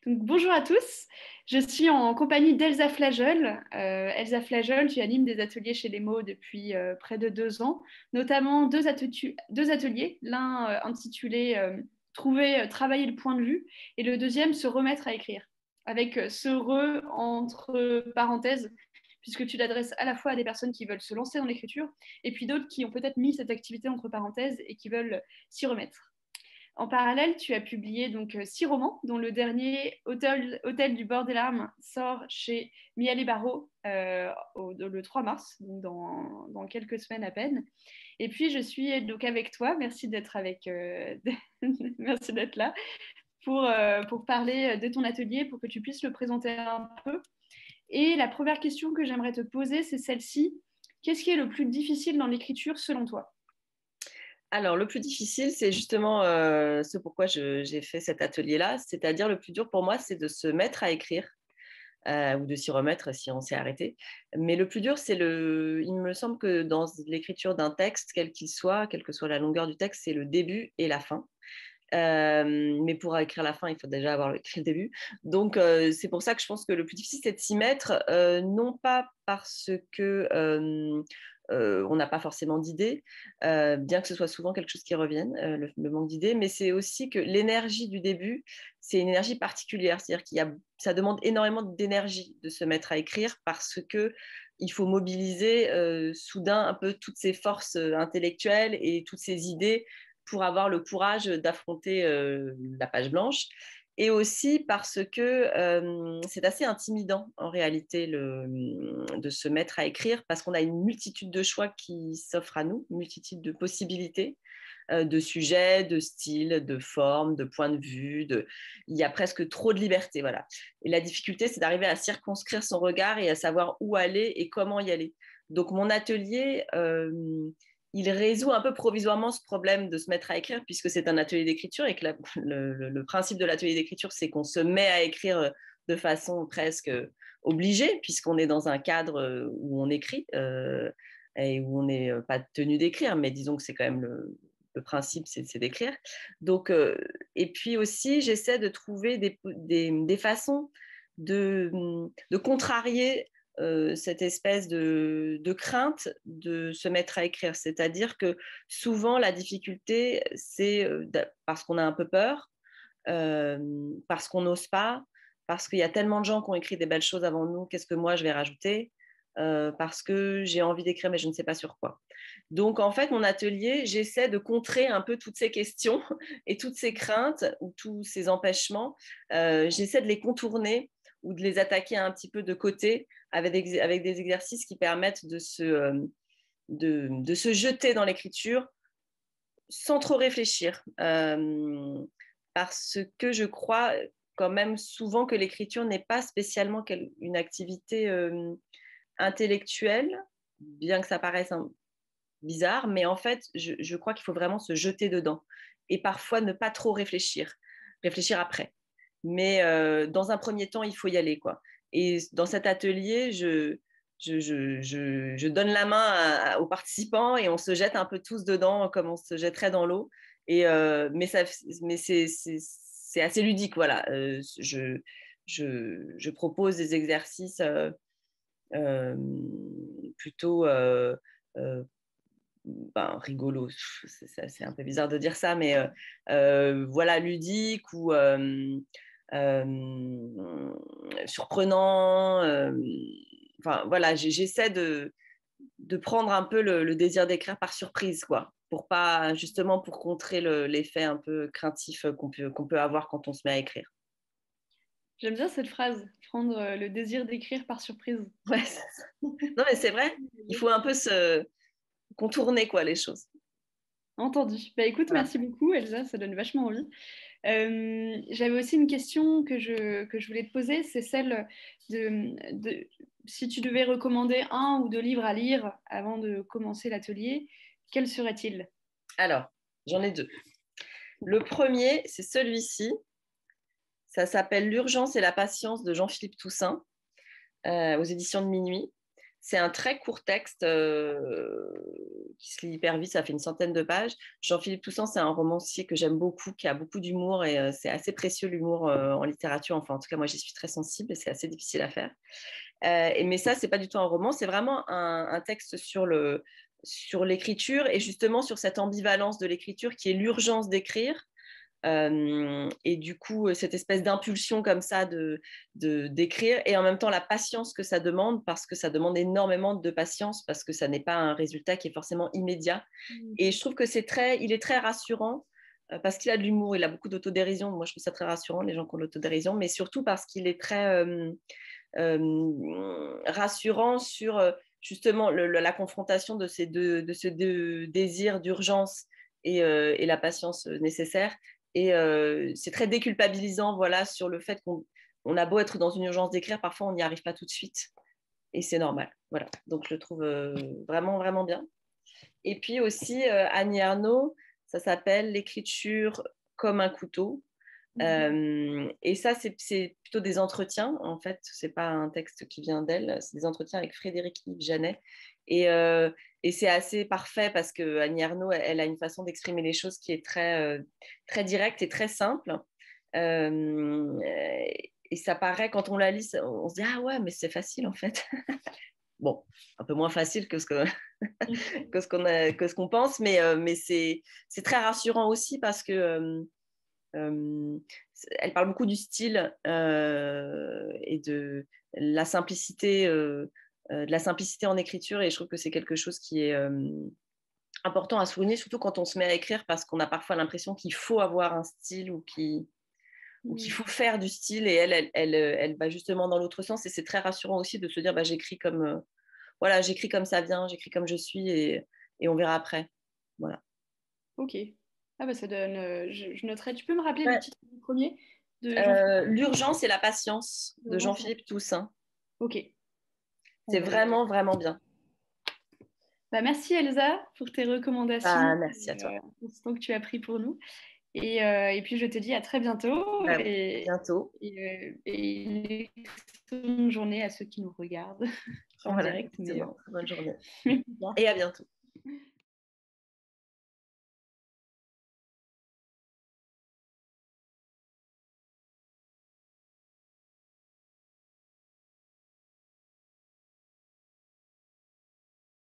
Donc, bonjour à tous, je suis en compagnie d'Elsa Flageol. Elsa Flageol, tu animes des ateliers chez les mots depuis près de 2 ans, notamment deux ateliers, l'un intitulé Trouver, travailler le point de vue, et le deuxième Se remettre à écrire, avec ce re entre parenthèses, puisque tu l'adresses à la fois à des personnes qui veulent se lancer dans l'écriture, et puis d'autres qui ont peut-être mis cette activité entre parenthèses et qui veulent s'y remettre. En parallèle, tu as publié donc 6 romans, dont le dernier, Hôtel du bord des larmes, sort chez Miel et Barreau le 3 mars, donc dans quelques semaines à peine. Et puis, je suis donc avec toi. Merci d'être merci d'être là pour parler de ton atelier, pour que tu puisses le présenter un peu. Et la première question que j'aimerais te poser, c'est celle-ci. Qu'est-ce qui est le plus difficile dans l'écriture selon toi? Alors, le plus difficile, c'est justement ce pourquoi j'ai fait cet atelier-là. C'est-à-dire, le plus dur pour moi, c'est de se mettre à écrire ou de s'y remettre si on s'est arrêté. Mais le plus dur, il me semble que dans l'écriture d'un texte, quel qu'il soit, quelle que soit la longueur du texte, c'est le début et la fin. Mais pour écrire la fin, il faut déjà avoir écrit le début. Donc, c'est pour ça que je pense que le plus difficile, c'est de s'y mettre, non pas parce que on n'a pas forcément d'idées, bien que ce soit souvent quelque chose qui revienne, le manque d'idées, mais c'est aussi que l'énergie du début, c'est une énergie particulière. C'est-à-dire ça demande énormément d'énergie de se mettre à écrire parce que il faut mobiliser soudain un peu toutes ses forces intellectuelles et toutes ses idées pour avoir le courage d'affronter la page blanche. Et aussi parce que c'est assez intimidant en réalité de se mettre à écrire parce qu'on a une multitude de choix qui s'offrent à nous, une multitude de possibilités, de sujets, de styles, de formes, de points de vue. Il y a presque trop de liberté. Voilà. Et la difficulté, c'est d'arriver à circonscrire son regard et à savoir où aller et comment y aller. Donc mon atelier, il résout un peu provisoirement ce problème de se mettre à écrire, puisque c'est un atelier d'écriture et que le principe de l'atelier d'écriture, c'est qu'on se met à écrire de façon presque obligée, puisqu'on est dans un cadre où on écrit et où on n'est pas tenu d'écrire, mais disons que c'est quand même le principe, c'est d'écrire. Donc, et puis aussi, j'essaie de trouver des façons de contrarier cette espèce de crainte de se mettre à écrire. C'est-à-dire que souvent, la difficulté, c'est parce qu'on a un peu peur, parce qu'on n'ose pas, parce qu'il y a tellement de gens qui ont écrit des belles choses avant nous, qu'est-ce que moi je vais rajouter parce que j'ai envie d'écrire, mais je ne sais pas sur quoi. Donc, en fait, mon atelier, j'essaie de contrer un peu toutes ces questions et toutes ces craintes ou tous ces empêchements. J'essaie de les contourner ou de les attaquer un petit peu de côté avec des exercices qui permettent de se jeter dans l'écriture sans trop réfléchir. Parce que je crois quand même souvent que l'écriture n'est pas spécialement une activité intellectuelle, bien que ça paraisse bizarre, mais en fait, je crois qu'il faut vraiment se jeter dedans et parfois ne pas trop réfléchir après. Mais dans un premier temps, il faut y aller, quoi. Et dans cet atelier, je donne la main aux participants et on se jette un peu tous dedans comme on se jetterait dans l'eau. Mais c'est assez ludique, voilà. Je propose des exercices euh, plutôt euh, rigolo, c'est un peu bizarre de dire ça, mais voilà, ludique ou surprenant. Enfin, voilà, j'essaie de prendre un peu le désir d'écrire par surprise, quoi, pour pas, justement, pour contrer l'effet un peu craintif qu'on peut avoir quand on se met à écrire. J'aime bien cette phrase, prendre le désir d'écrire par surprise. Ouais, non, mais c'est vrai, il faut un peu se contourner, quoi, les choses. Entendu. Bah écoute, Voilà. merci beaucoup Elsa, ça donne vachement envie. J'avais aussi une question que je voulais te poser, c'est celle de si tu devais recommander un ou deux livres à lire avant de commencer l'atelier, quels seraient-ils? Alors, j'en ai deux. Le premier, c'est celui-ci. Ça s'appelle L'urgence et la patience de Jean-Philippe Toussaint aux éditions de Minuit. C'est un très court texte qui se lit hyper vite, ça fait une centaine de pages. Jean-Philippe Toussaint, c'est un romancier que j'aime beaucoup, qui a beaucoup d'humour et c'est assez précieux l'humour en littérature. Enfin, en tout cas, moi, j'y suis très sensible et c'est assez difficile à faire. Mais ça, c'est pas du tout un roman, c'est vraiment un texte sur l'écriture et justement sur cette ambivalence de l'écriture qui est l'urgence d'écrire. Et du coup, cette espèce d'impulsion comme ça d'écrire et en même temps la patience que ça demande parce que ça demande énormément de patience parce que ça n'est pas un résultat qui est forcément immédiat. Et je trouve que il est très rassurant parce qu'il a de l'humour, il a beaucoup d'autodérision. Moi, je trouve ça très rassurant, les gens qui ont de l'autodérision, mais surtout parce qu'il est très rassurant sur justement la confrontation de ces deux désirs d'urgence et la patience nécessaire. Et c'est très déculpabilisant, voilà, sur le fait qu'on a beau être dans une urgence d'écrire, parfois on n'y arrive pas tout de suite. Et c'est normal. Voilà. Donc je le trouve vraiment, vraiment bien. Et puis aussi, Annie Ernaux, ça s'appelle L'écriture comme un couteau. Et ça, c'est plutôt des entretiens, en fait. C'est pas un texte qui vient d'elle, c'est des entretiens avec Frédéric Yves Janet. Et c'est assez parfait parce que Annie Ernaux, elle a une façon d'exprimer les choses qui est très directe et très simple. Euh, et ça paraît, quand on la lit, on se dit, ah ouais, mais c'est facile en fait. Bon, un peu moins facile que ce qu'on pense, mais c'est très rassurant aussi parce que euh, elle parle beaucoup du style et de la simplicité en écriture, et je trouve que c'est quelque chose qui est important à souligner, surtout quand on se met à écrire, parce qu'on a parfois l'impression qu'il faut avoir un style ou qu'il faut faire du style, et elle va justement dans l'autre sens, et c'est très rassurant aussi de se dire, bah, j'écris comme voilà, j'écris comme ça vient, j'écris comme je suis, et on verra après. Voilà. Ok. Ah bah ça donne. Je noterai. Tu peux me rappeler le Ouais. titre du premier de Jean-Philippe? L'urgence et la patience de Urgence. Jean-Philippe Toussaint. Ok. Bon, C'est bah, vraiment, vraiment bien. bah, merci Elsa pour tes recommandations, Bah, merci à toi. pour ce temps que tu as pris pour nous. Et puis je te dis à très bientôt Bah, à bientôt. et une excellente journée à ceux qui nous regardent en Voilà, direct. Mais, exactement. Très bonne journée. mais Et à bientôt.